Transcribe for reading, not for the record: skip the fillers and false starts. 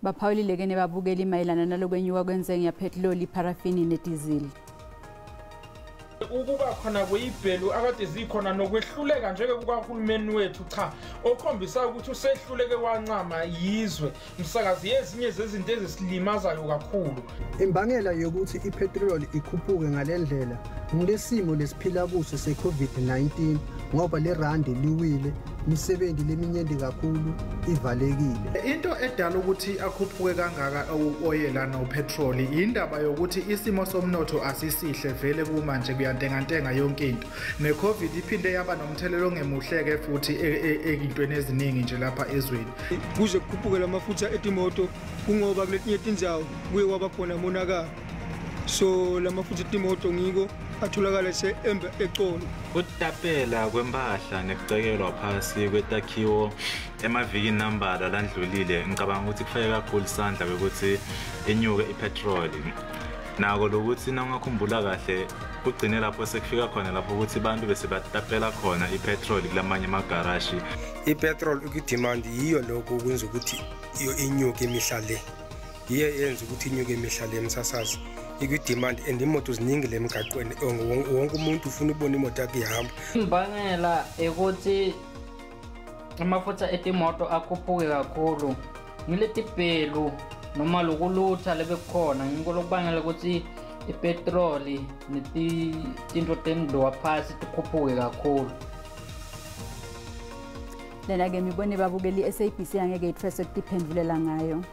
Baphawulile-ke nebabukeli mayelana nalokwenyuka kwenzengo yapetroli, parafini nedizili. Ukuba khona kweyibhelu akade zikhona nokwehluleka njeke kukahulumeni wethu cha okhombisa ukuthi usehluleke wancama yizwe umsakazi yezinye zezinto ezisilimazayo kakhulu. Imbangela yokuthi ipetrol ikhuphuke ngalendlela ngilesimo lesiphila kuso seCovid-19 ngoba le rand liwile imisebenzi leminyenti kakhulu ivalekile. Into edala ukuthi akhuphuke kangaka oil nopetrol indaba yokuthi isimo somnotho asisihle vele kumanje kuyantengantenga yonke into. NeCovid iphinde yaba nomthelelo ongemuhleke futhi ezintweni eziningi nje lapha ezweni. Kuze kukhuphuke lamafutha etimoto kungoba kuletinye tindzawo kuye kwaba khona monakalo. So lamafutha etimoto ngiko atholakala emba eColo. Ukutapela kwempahla nekucekelwa phasi kwetakhiwo emavikini nambala landlulile ngicabanga ukuthi kufike kakhulu isandla ukuthi enyuke ipetroli. Nako lokuthi nangakhumbula kahle kugcine lapho sekufika khona lapho ukuthi abantu bese batapela khona ipetroli kulamanye amagarashi. Ipetrol ukudemand yiyo lokho kwenza ukuthi iyo inyuke imihla le. Iye yenza ukuthi inyuke imihla le emsasazi. Demand and imoto ziningi lemgaqweni wonke umuntu ufuna ubona imoto yakhe ihamba. Imbangela ukuthi amafutha etimoto akhuphuke kakhulu ngiletibhelu noma lokulutha lebekhona ngiko lokubangela ukuthi ipetroli netinto tendiwa phasi tikhuphuke kakhulu. Lena ke mibone babukeli SABC angeke ithreso kuphendulela ngayo.